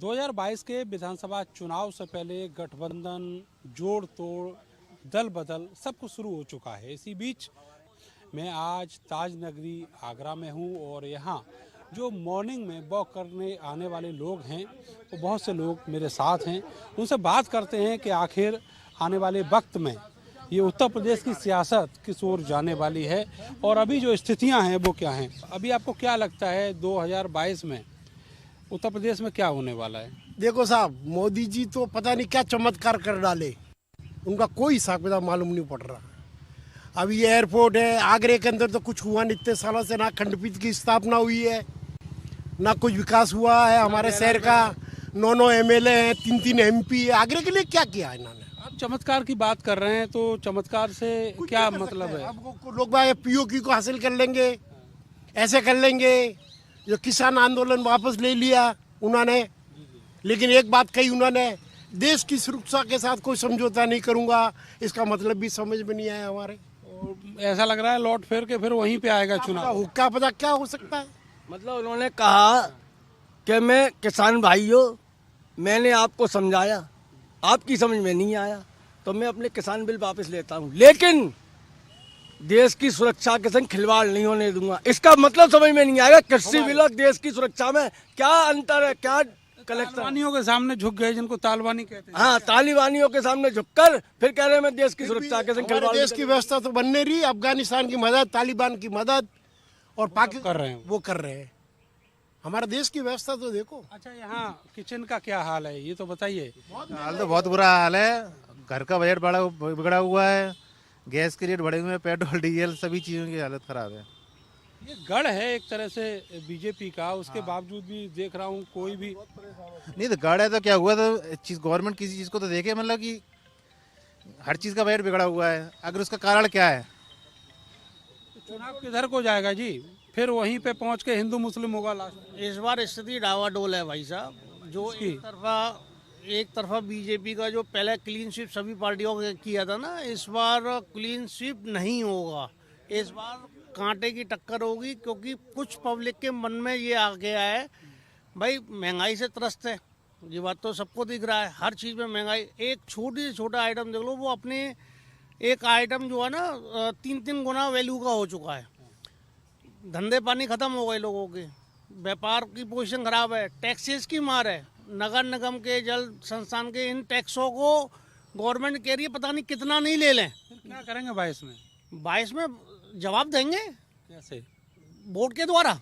2022 के विधानसभा चुनाव से पहले गठबंधन, जोड़ तोड़, दल बदल सब कुछ शुरू हो चुका है। इसी बीच मैं आज ताज नगरी आगरा में हूँ और यहाँ जो मॉर्निंग में वॉक करने आने वाले लोग हैं वो बहुत से लोग मेरे साथ हैं। उनसे बात करते हैं कि आखिर आने वाले वक्त में ये उत्तर प्रदेश की सियासत किस ओर जाने वाली है और अभी जो स्थितियां हैं वो क्या हैं। अभी आपको क्या लगता है 2022 में उत्तर प्रदेश में क्या होने वाला है? देखो साहब, मोदी जी तो पता नहीं क्या चमत्कार कर डाले, उनका कोई हिसाब किताब मालूम नहीं पड़ रहा। अभी ये एयरपोर्ट है आगरे के अंदर, तो कुछ हुआ नहीं इतने सालों से, ना खंडपीठ की स्थापना हुई है, ना कुछ विकास हुआ है हमारे शहर का। 9 एमएलए हैं, 3 एमपी है। आगरे के लिए क्या किया इन्होंने? आप चमत्कार की बात कर रहे हैं तो चमत्कार से क्या मतलब है? अब लोग पीओक्यू को हासिल कर लेंगे, ऐसे कर लेंगे। जो किसान आंदोलन वापस ले लिया उन्होंने, लेकिन एक बात कही उन्होंने, देश की सुरक्षा के साथ कोई समझौता नहीं करूंगा। इसका मतलब भी समझ में नहीं आया हमारे। ऐसा लग रहा है लौट फिर के फिर वहीं पे आएगा चुनाव। हुक्का पता क्या हो सकता है? मतलब उन्होंने कहा कि मैं किसान भाइयों, मैंने आपको समझाया, आपकी समझ में नहीं आया तो मैं अपने किसान बिल वापस लेता हूं, लेकिन देश की सुरक्षा के संग खिलवाड़ नहीं होने दूंगा। इसका मतलब समझ में नहीं आएगा कृषि बिल और देश की सुरक्षा में क्या अंतर है, क्या कलेक्शन। तालिबानियों के सामने झुक गए, जिनको तालिबानी कहते हैं। हाँ, तालिबानियों के सामने झुककर फिर कह रहे हैं मैं देश की सुरक्षा के संग खिलवाड़। देश की व्यवस्था तो बनने रही, अफगानिस्तान की मदद, तालिबान की मदद और पाकिस्तान कर रहे हैं, वो कर रहे हैं। हमारा देश की व्यवस्था तो देखो। अच्छा, यहाँ किचन का क्या हाल है ये तो बताइए। हाल तो बहुत बुरा हाल है। घर का बजट बड़ा बिगड़ा हुआ है, गैस के रेट बढ़े हुए हैं, पेट्रोल डीजल सभी चीज़ों की हालत खराब है। ये गढ़ है एक तरह से बीजेपी का, उसके बावजूद भी देख रहा हूँ कोई भी नहीं तो गढ़ है तो क्या हुआ, तो चीज गवर्नमेंट किसी चीज़ को तो देखे, मतलब कि हर चीज़ का बजट बिगड़ा हुआ है। अगर उसका कारण क्या है? चुनाव किधर को जाएगा जी? फिर वहीं पे पहुंच के हिंदू मुस्लिम होगा लास्ट। इस बार स्थिति डावाडोल है भाई साहब। जो एक तरफा बीजेपी का जो पहले क्लीन स्वीप सभी पार्टियों ने किया था ना, इस बार क्लीन स्वीप नहीं होगा। इस बार कांटे की टक्कर होगी, क्योंकि कुछ पब्लिक के मन में ये आ गया है भाई महंगाई से त्रस्त है। ये बात तो सबको दिख रहा है, हर चीज़ में महंगाई। एक छोटी से छोटा आइटम देख लो, वो अपने एक आइटम जो है ना 3 गुना वैल्यू का हो चुका है। धंधे पानी खत्म हो गए लोगों के, व्यापार की पोजीशन खराब है, टैक्सेस की मार है। नगर निगम के, जल संस्थान के इन टैक्सों को गवर्नमेंट कह रही है पता नहीं कितना नहीं ले लें। क्या करेंगे 22 में? 22 में जवाब देंगे कैसे? वोट के द्वारा,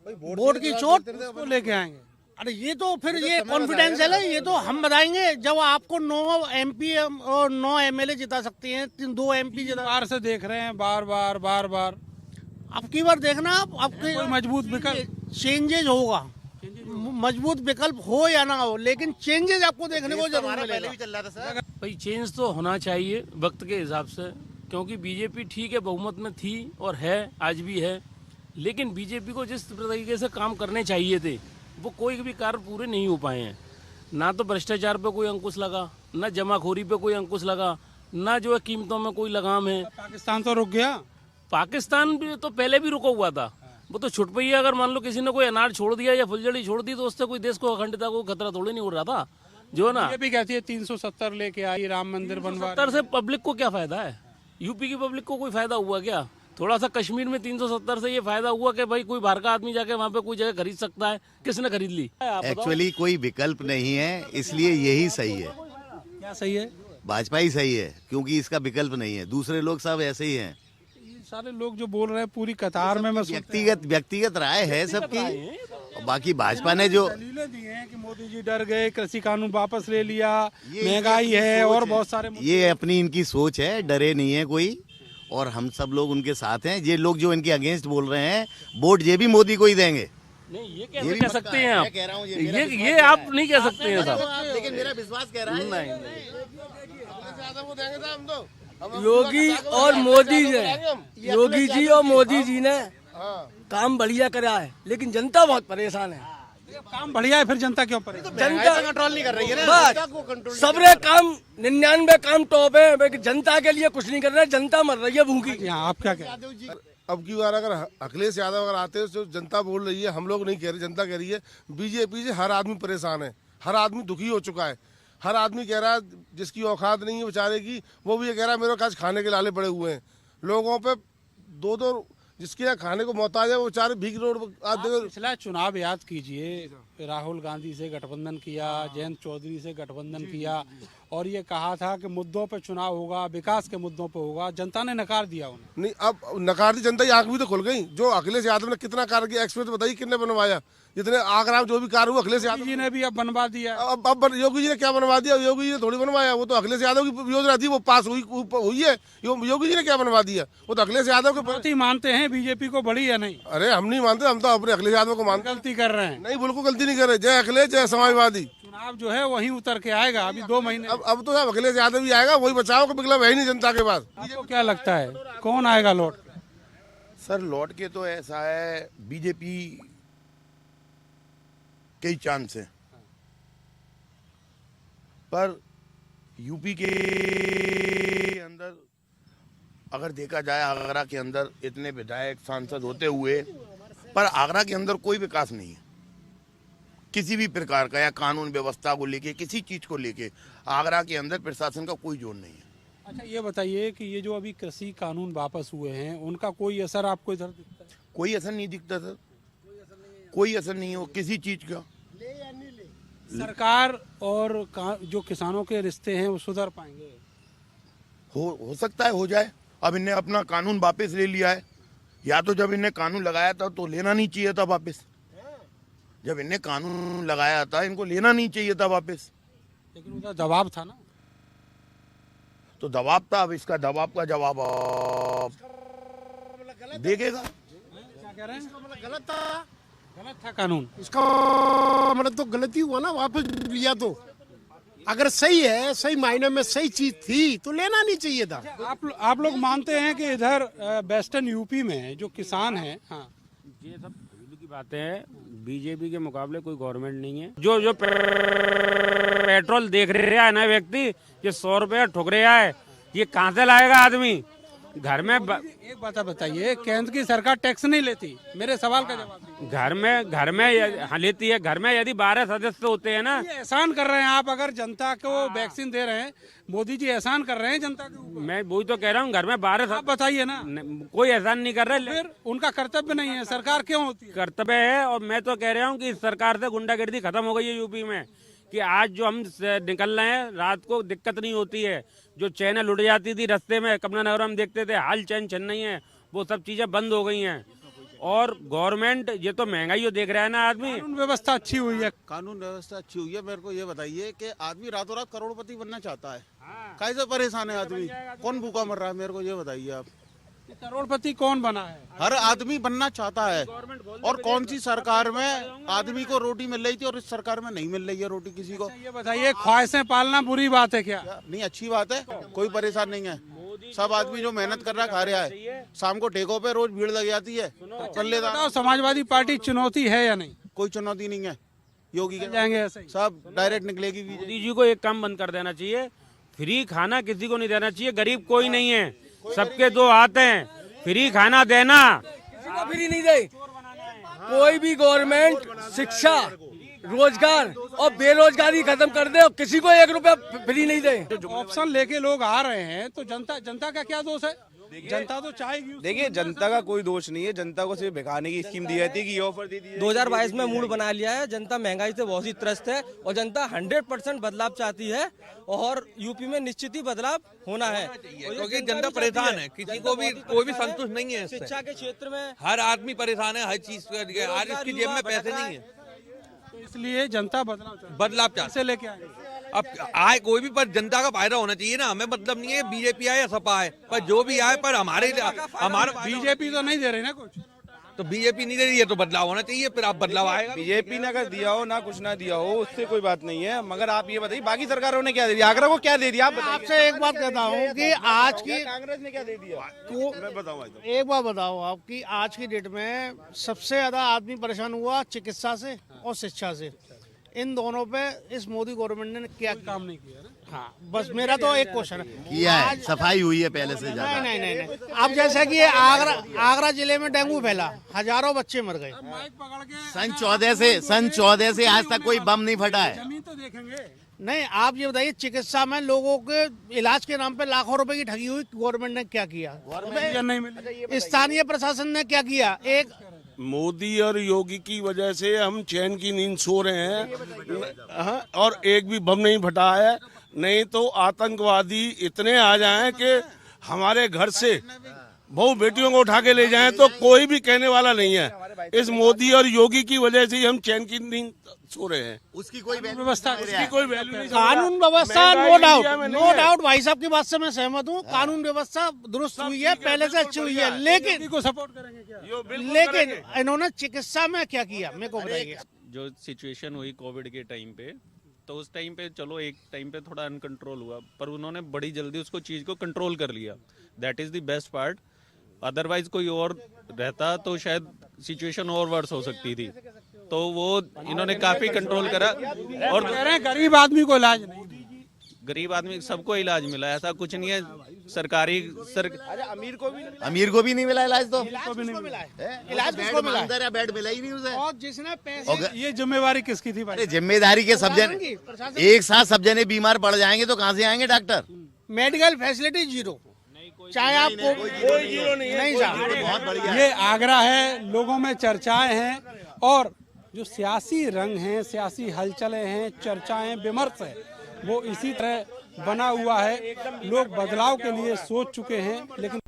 वोट की चोट को लेके आएंगे। अरे ये तो फिर ये कॉन्फिडेंस है, ये तो हम बताएंगे जब आपको 9 एमपी और 9 एमएलए जिता सकते हैं, 2 एमपी जिता। बार से देख रहे हैं, बार बार अब की बार देखना आपके कोई मजबूत विकल्प चेंजेज होगा, मजबूत विकल्प हो या ना हो, लेकिन चेंजेस आपको देखने को जरूर मिलेगा। भाई चेंज तो होना चाहिए वक्त के हिसाब से, क्योंकि बीजेपी ठीक है बहुमत में थी और है, आज भी है, लेकिन बीजेपी को जिस तरीके से काम करने चाहिए थे वो कोई भी कार्य पूरे नहीं हो पाए हैं। ना तो भ्रष्टाचार पे कोई अंकुश लगा, ना जमाखोरी पे कोई अंकुश लगा, ना जो है कीमतों में कोई लगाम है। पाकिस्तान तो रुक गया। पाकिस्तान भी तो पहले भी रुका हुआ था, वो तो छुट पई है। अगर मान लो किसी ने कोई अनार छोड़ दिया या फुलझड़ी छोड़ दी तो उससे कोई देश को अखंडता को खतरा थोड़ी नहीं उड़ रहा था, जो है ना। ये भी कहती है 370 लेके आई, राम मंदिर बनवा। 370 से पब्लिक को क्या फायदा है? यूपी की पब्लिक को कोई फायदा हुआ क्या? थोड़ा सा कश्मीर में 370 से ये फायदा हुआ कि भाई कोई बाहर का आदमी जाके वहाँ पे कोई जगह खरीद सकता है, किसने खरीद ली? एक्चुअली कोई विकल्प नहीं है, इसलिए यही सही है। क्या सही है? भाजपा ही सही है, क्योंकि इसका विकल्प नहीं है। दूसरे लोग सब ऐसे ही हैं। सारे लोग जो बोल रहे हैं पूरी कतार में, मैं व्यक्तिगत राय है सबकी, और बाकी भाजपा ने जो दलीलें दी हैं कि मोदी जी डर गए, कृषि कानून वापस ले लिया, महंगाई है और बहुत सारे। ये अपनी इनकी सोच है, डरे नहीं है कोई, और हम सब लोग उनके साथ हैं। ये लोग जो इनके अगेंस्ट बोल रहे हैं, वोट ये भी मोदी को ही देंगे। नहीं, ये कैसे कह सकते हैं आप? ये आप नहीं कह सकते हैं साहब, लेकिन मेरा विश्वास कह रहा है। योगी और मोदी ने, योगी जी और मोदी जी ने काम बढ़िया करा है, लेकिन जनता बहुत परेशान है। काम बढ़िया है, फिर जनता क्यों परेशान? जनता कंट्रोल नहीं कर रही है ना। सबरे काम 99 काम टॉप है, जनता के लिए कुछ नहीं कर रहे, जनता मर रही है भूखी। आप क्या कहते हैं? अब की बार अगर अखिलेश यादव अगर आते हैं तो जनता बोल रही है, हम लोग नहीं कह रहे, जनता कह रही है बीजेपी से हर आदमी परेशान है, हर आदमी दुखी हो चुका है, हर आदमी कह रहा है जिसकी औकात नहीं है बेचारे की, वो भी ये कह रहा है मेरे पास खाने के लाले पड़े हुए हैं। लोगों पे दो जिसके यहाँ खाने को मोहताज है वो बेचारे भीख रोड पर पिछला चुनाव याद कीजिए, राहुल गांधी से गठबंधन किया, जयंत चौधरी से गठबंधन किया और ये कहा था कि मुद्दों पे चुनाव होगा, विकास के मुद्दों पे होगा। जनता ने नकार दिया उन्हें। नहीं, अब नकार दी जनता की आंख भी तो खुल गई। जो अखिलेश यादव ने कितना कार्य किया, एक्सप्रेस बताइए कितने बनवाया, जितने आगरा में जो भी कार्य हुआ अखिलेश यादव जी ने भी अब बनवा दिया। अब योगी जी ने क्या बनवा दिया? योगी जी ने थोड़ी बनवाया, वो तो अखिलेश यादव की योजना थी, वो पास हुई है। योगी जी ने क्या बनवा दिया? वो तो अखिलेश यादव के गलती मानते हैं बीजेपी को बड़ी या नहीं? अरे हम नहीं मानते, हम तो अपने अखिलेश यादव को मानते। गलती कर रहे हैं? नहीं, बिल्कुल गलती नहीं कर रहे। जय अखिलेश, जय समाजवादी। चुनाव जो है वहीं उतर के आएगा अभी 2 महीने। अब तो अखिलेश यादव ही आएगा, वही बचाओ का मतलब है ही नहीं जनता के पास। आपको क्या लगता है कौन आएगा लौट? सर लौट के तो ऐसा है, बीजेपी कई चांस है, पर यूपी के अंदर अगर देखा जाए, आगरा के अंदर इतने विधायक सांसद होते हुए, पर आगरा के अंदर कोई विकास नहीं है किसी भी प्रकार का, या कानून व्यवस्था को लेके, किसी चीज को लेके आगरा के अंदर प्रशासन का कोई जोर नहीं है। अच्छा ये बताइए कि ये जो अभी कृषि कानून वापस हुए हैं उनका कोई असर आपको इधर दिखता है? कोई असर नहीं दिखता सर, कोई असर नहीं हो किसी चीज का। सरकार और जो किसानों के रिश्ते हैं वो सुधर पाएंगे? हो सकता है हो जाए। अब इन्हें अपना कानून वापस ले लिया है, या तो जब इन्हें कानून लगाया था तो लेना नहीं चाहिए था वापस। जब इन्हें कानून लगाया था इनको लेना नहीं चाहिए था वापस। लेकिन उधर दबाव था ना। तो दबाव था, अब इसका दबाव का जवाब देखेगा। क्या कह रहे हैं? गलत था कानून। इसका मतलब तो गलती हुआ ना, वापस लिया तो। अगर सही है, सही मायने में सही चीज थी तो लेना नहीं चाहिए था। आप लोग मानते हैं कि इधर वेस्टर्न यूपी में जो किसान हैं, हाँ ये सब की बातें हैं, बीजेपी के मुकाबले कोई गवर्नमेंट नहीं है। जो पेट्रोल देख रहा है ना व्यक्ति, ये 100 रुपया ठुक रहा है, ये कहाँ से लाएगा आदमी? घर में एक बात बताइए, केंद्र की सरकार टैक्स नहीं लेती? मेरे सवाल का जवाब दीजिए। घर में हाँ लेती है। घर में यदि 12 सदस्य होते हैं ना। ये एहसान कर रहे हैं आप, अगर जनता को वैक्सीन दे रहे हैं, मोदी जी एहसान कर रहे हैं जनता के ऊपर। मैं वही तो कह रहा हूँ, घर में 12 आप बताइए ना। कोई एहसान नहीं कर रहे। फिर उनका कर्तव्य नहीं है? सरकार क्यों होती है? कर्तव्य है। और मैं तो कह रहा हूँ कि इस सरकार से गुंडागर्दी खत्म हो गई है यूपी में, कि आज जो हम निकल रहे हैं रात को दिक्कत नहीं होती है। जो चैनल उड़ जाती थी रास्ते में, कमला नगर हम देखते थे, हाल चैन चल नहीं है, वो सब चीजें बंद हो गई हैं। और गवर्नमेंट, ये तो महंगाई देख रहा है ना आदमी। कानून व्यवस्था अच्छी हुई है? कानून व्यवस्था अच्छी हुई है। मेरे को ये बताइए कि आदमी रातों रात करोड़पति बनना चाहता है, कैसे परेशान है आदमी? कौन भूखा मर रहा है? मेरे को ये बताइए आप। करोड़पति कौन बना है? हर आदमी बनना चाहता है। और कौन सी सरकार में आदमी को रोटी मिल रही थी और इस सरकार में नहीं मिल रही है रोटी किसी को? ये बताइए, ख्वाहिशें पालना बुरी बात है क्या? नहीं, अच्छी बात है, कोई परेशान नहीं है। सब आदमी जो मेहनत कर रहा है खा रहा है। शाम को ठेकों पे रोज भीड़ लग जाती है, कर लेता। समाजवादी पार्टी चुनौती है या नहीं? कोई चुनौती नहीं है। योगी के जाएंगे ऐसे सब डायरेक्ट निकलेगी। मोदी जी को एक काम बंद कर देना चाहिए, फ्री खाना किसी को नहीं देना चाहिए। गरीब कोई नहीं है, सबके 2 हाथ हैं। फ्री खाना देना, किसी को फ्री नहीं दे। कोई भी गवर्नमेंट शिक्षा, रोजगार और बेरोजगारी खत्म कर दे और किसी को 1 रुपया फ्री नहीं दे। ऑप्शन लेके लोग आ रहे हैं तो जनता का क्या दोष है? जनता तो चाहेगी। देखिए, जनता का कोई दोष नहीं है। जनता को सिर्फ भिखाने की स्कीम दी जाती है कि ये ऑफर दे दी। 2022 में मूड बना लिया है। जनता महंगाई से बहुत ही त्रस्त है और जनता 100% बदलाव चाहती है और यूपी में निश्चित ही बदलाव होना है, क्योंकि जनता परेशान है। किसी को भी कोई भी संतुष्ट नहीं है। शिक्षा के क्षेत्र में हर आदमी परेशान है, हर चीज के। आज इसकी जेब में पैसे नहीं है, तो इसलिए जनता बदलाव चाहते से लेके आए। अब आए कोई भी, पर जनता का फायदा होना चाहिए ना। हमें मतलब नहीं है बीजेपी आए या सपा आए, पर जो भी आए, पर हमारा बीजेपी तो नहीं दे रही ना कुछ। तो बीजेपी नहीं दे रही है तो बदलाव होना चाहिए, फिर आप बदलाव आएगा। बीजेपी ने अगर दिया हो ना, कुछ ना दिया हो, उससे कोई बात नहीं है। मगर आप ये बताइए, बाकी सरकारों ने क्या दे दिया? आगरा को क्या दे दिया? आप आपसे एक बात कहता हूँ कि आज की कांग्रेस ने क्या दे दिया? मैं बताऊँ एक बात बताओ आप कि आज की डेट में सबसे ज्यादा आदमी परेशान हुआ चिकित्सा से और शिक्षा से। इन दोनों पे इस मोदी गवर्नमेंट ने क्या काम नहीं किया ना। हाँ, बस मेरा तो एक क्वेश्चन है। किया है, सफाई हुई है पहले से ज्यादा। नहीं। अब जैसे कि आगरा जिले में डेंगू फैला, हजारों बच्चे मर गए। सन 14 से आज तक कोई बम नहीं फटा है। जमीन तो देखेंगे। नहीं, आप ये बताइए, चिकित्सा में लोगों के इलाज के नाम पे लाखों रुपए की ठगी हुई, गवर्नमेंट ने क्या किया? नहीं मिली। स्थानीय प्रशासन ने क्या किया? एक मोदी और योगी की वजह से हम चैन की नींद सो रहे हैं, और एक भी बम नहीं फटा है। नहीं तो आतंकवादी इतने आ जाएं कि हमारे घर से बहु बेटियों को उठा के ले जाएं तो कोई भी कहने वाला नहीं है। इस मोदी और योगी की वजह से ही हम चैन की नींद सो रहे हैं। उसकी कोई व्यवस्था, उसकी कोई वैल्यू नहीं। कानून व्यवस्था नो डाउट भाई साहब की बात से मैं सहमत हूँ। कानून व्यवस्था दुरुस्त हुई है, पहले से अच्छी हुई है, लेकिन को सपोर्ट करेंगे क्या? लेकिन इन्होंने चिकित्सा में क्या किया, मेरे को बताइए। जो सिचुएशन हुई कोविड के टाइम पे, तो उस टाइम पे चलो एक टाइम पे थोड़ा अनकंट्रोल हुआ, पर उन्होंने बड़ी जल्दी उसको चीज को कंट्रोल कर लिया। That is the best part. Otherwise कोई और रहता तो शायद सिचुएशन और वर्स हो सकती थी। तो वो इन्होंने काफी कंट्रोल करा। और कह रहे हैं गरीब आदमी को इलाज नहीं। गरीब आदमी सबको इलाज मिला, ऐसा कुछ नहीं है। सरकारी अमीर को भी नहीं मिला इलाज। तो इलाज किसको मिला? बेड मिला ही नहीं उसे। और जिसने पैसे, ये जिम्मेवारी किसकी थी भाई? जिम्मेदारी के सब जने एक साथ सब जने बीमार पड़ जाएंगे तो कहाँ से आएंगे डॉक्टर? मेडिकल फैसिलिटी जीरो, चाहे आपको नहीं साहब। बहुत बढ़िया। ये आगरा है, लोगों में चर्चाएं हैं, और जो सियासी रंग हैं, सियासी हलचलें हैं, चर्चाएं, विमर्श है, वो इसी तरह बना हुआ है। लोग बदलाव के लिए सोच चुके हैं, लेकिन